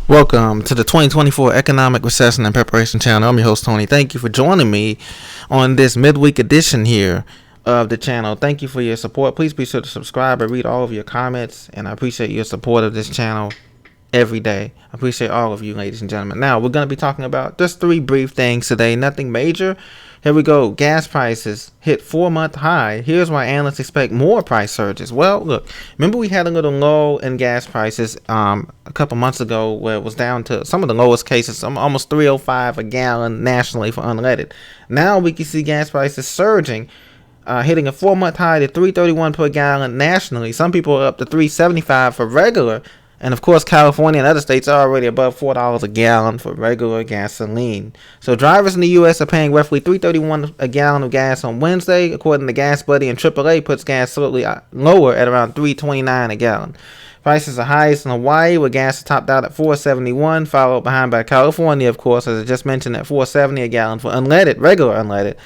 Welcome to the 2024 Economic Recession and Preparation Channel. I'm your host, Tony. Thank you for joining me on this midweek edition here of the channel. Thank you for your support. Please be sure to subscribe and read all of your comments, and I appreciate your support of this channel every day. I appreciate all of you, ladies and gentlemen. Now, we're going to be talking about just three brief things today. Nothing major. Here we go. Gas prices hit 4-month high. Here's why analysts expect more price surges. Well, look, remember we had a little lull in gas prices a couple months ago where it was down to some of the lowest cases, almost $3.05 a gallon nationally for unleaded. Now we can see gas prices surging, hitting a 4-month high to $3.31 per gallon nationally. Some people are up to $3.75 for regular. And of course, California and other states are already above $4 a gallon for regular gasoline. So drivers in the U.S. are paying roughly $3.31 a gallon of gas on Wednesday, according to Gas Buddy, and AAA puts gas slightly lower at around $3.29 a gallon. Prices are highest in Hawaii, where gas topped out at $4.71, followed behind by California, of course, as I just mentioned, at $4.70 a gallon for unleaded, regular unleaded.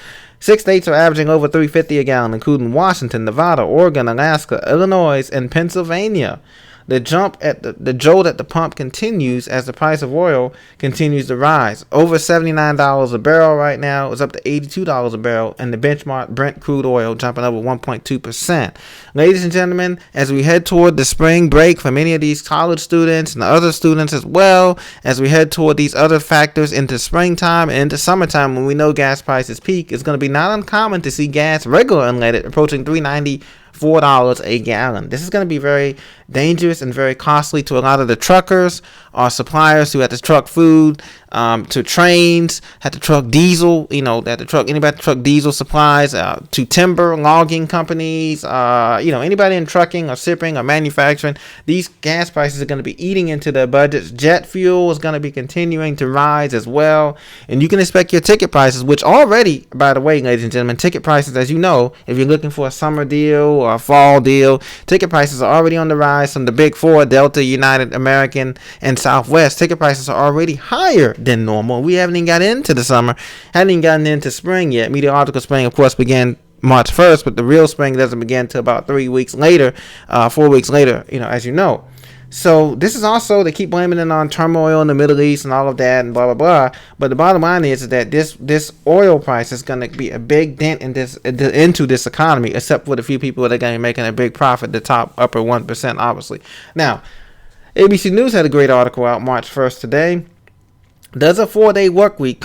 6 states are averaging over $3.50 a gallon, including Washington, Nevada, Oregon, Alaska, Illinois, and Pennsylvania. The jolt at the pump continues as the price of oil continues to rise. Over $79 a barrel right now. It's up to $82 a barrel, and the benchmark Brent crude oil jumping over 1.2%. Ladies and gentlemen, as we head toward the spring break for many of these college students and other students as well, as we head toward these other factors into springtime and into summertime when we know gas prices peak, it's going to be not uncommon to see gas regular unleaded approaching $3.94 a gallon. This is going to be very dangerous and very costly to a lot of the truckers or suppliers who have to truck food to trains, had to truck diesel, that to truck anybody to truck diesel supplies to timber logging companies, anybody in trucking or shipping or manufacturing. These gas prices are going to be eating into their budgets. Jet fuel is going to be continuing to rise as well, and you can expect your ticket prices, which already, by the way, ladies and gentlemen, ticket prices, as you know, if you're looking for a summer deal or a fall deal, ticket prices are already on the rise from the big four, Delta, United, American, and Southwest. Ticket prices are already higher than normal. We haven't even got into the summer, haven't even gotten into spring yet. Meteorological spring, of course, began March 1st, but the real spring doesn't begin until about 3 weeks later, 4 weeks later, as you know. So this is also, they keep blaming it on turmoil in the Middle East and all of that and blah, blah, blah. But the bottom line is that this oil price is going to be a big dent into this economy, except for the few people that are going to be making a big profit, the top upper 1%, obviously. Now, ABC News had a great article out March 1st today. Does a 4-day work week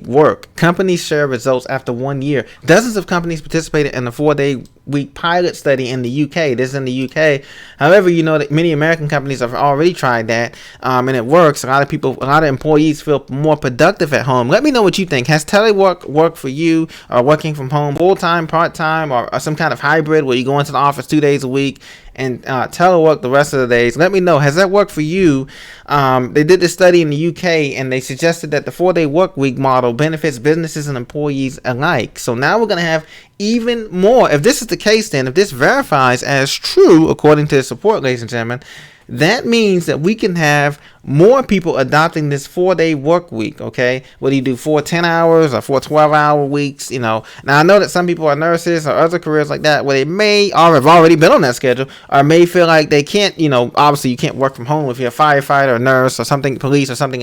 work? Companies share results after 1 year. Dozens of companies participated in the 4-day week pilot study in the UK. This is in the UK. However, you know that many American companies have already tried that, and it works. A lot of employees feel more productive at home. Let me know what you think. Has telework worked for you, or working from home, full-time, part-time, or some kind of hybrid where you go into the office 2 days a week and telework the rest of the days? Let me know. Has that worked for you? They did this study in the UK, and they suggested that the 4-day work week model benefits businesses and employees alike. So now we're going to have even more. If this is the case, then if this verifies as true, according to the report, ladies and gentlemen, that means that we can have more people adopting this 4-day work week, okay? Whether you do 4 10-hours or 4 12-hour weeks, Now, I know that some people are nurses or other careers like that where they may or have already been on that schedule or may feel like they can't, obviously you can't work from home if you're a firefighter or nurse or something, police or something,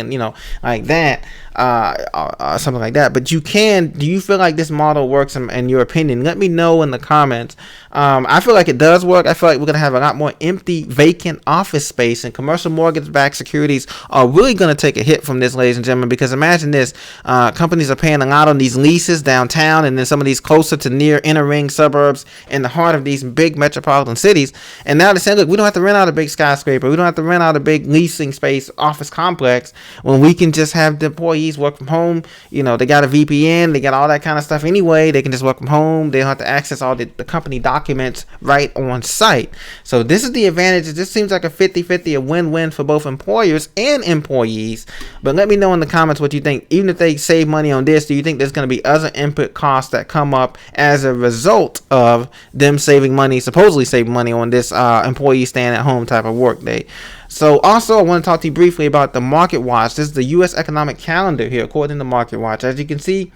like that, or something like that. But you can. Do you feel like this model works in your opinion? Let me know in the comments. I feel like it does work. I feel like we're going to have a lot more empty, vacant office space, and commercial mortgage-backed securities are really going to take a hit from this, ladies and gentlemen, because imagine this. Companies are paying a lot on these leases downtown and then some of these closer to near inner ring suburbs in the heart of these big metropolitan cities. And now they're saying, look, we don't have to rent out a big skyscraper. We don't have to rent out a big leasing space office complex when we can just have the employees work from home. They got a VPN. They got all that kind of stuff anyway. They can just work from home. They don't have to access all the company documents right on site. So this is the advantage. This seems like a 50-50, a win-win for both employers and employees. But let me know in the comments what you think. Even if they save money on this, do you think there's going to be other input costs that come up as a result of them supposedly saving money on this employee staying at home type of work day? So also I want to talk to you briefly about the Market Watch. This is the U.S. economic calendar here, according to Market Watch. As you can see,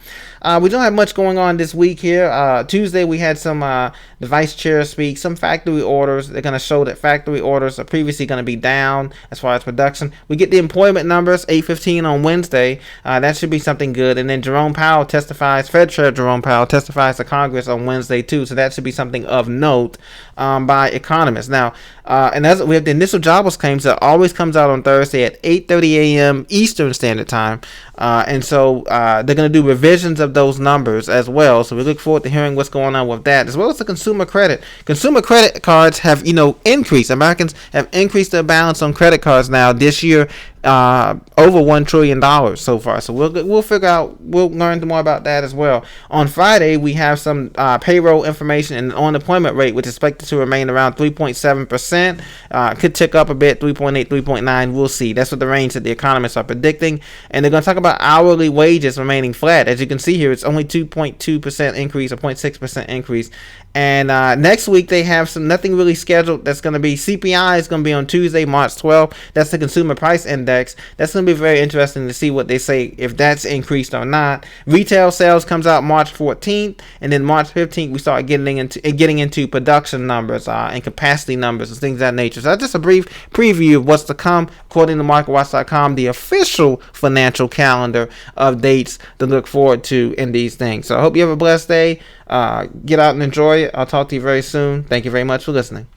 we don't have much going on this week here. Tuesday we had some the vice chair speak, some factory orders. They're going to show that factory orders are previously going to be down as far as production. We get the employment numbers 8:15 on Wednesday. That should be something good. And then Jerome Powell testifies, Fed Chair Jerome Powell testifies to Congress on Wednesday too. So that should be something of note by economists. Now, and as we have the initial jobless claims that always comes out on Thursday at 8:30 a.m. Eastern Standard Time, and so they're going to do revisions of those numbers as well. So we look forward to hearing what's going on with that, as well as the consumer credit. Consumer credit cards have increased. Americans have increased their balance on credit cards now this year. Over $1 trillion so far. So we'll figure out, we'll learn more about that as well. On Friday, we have some payroll information and unemployment rate, which is expected to remain around 3.7%. Could tick up a bit, 3.8, 3.9. We'll see. That's what the range that the economists are predicting. And they're going to talk about hourly wages remaining flat. As you can see here, it's only 2.2% increase or 0.6% increase. And next week they have nothing really scheduled. That's going to be CPI is going to be on Tuesday, March 12th. That's the consumer price index. That's going to be very interesting to see what they say, if that's increased or not. Retail sales comes out March 14th, and then March 15th we start getting into production numbers and capacity numbers and things of that nature. So that's just a brief preview of what's to come, according to MarketWatch.com, the official financial calendar of dates to look forward to in these things. So I hope you have a blessed day. Get out and enjoy it. I'll talk to you very soon. Thank you very much for listening.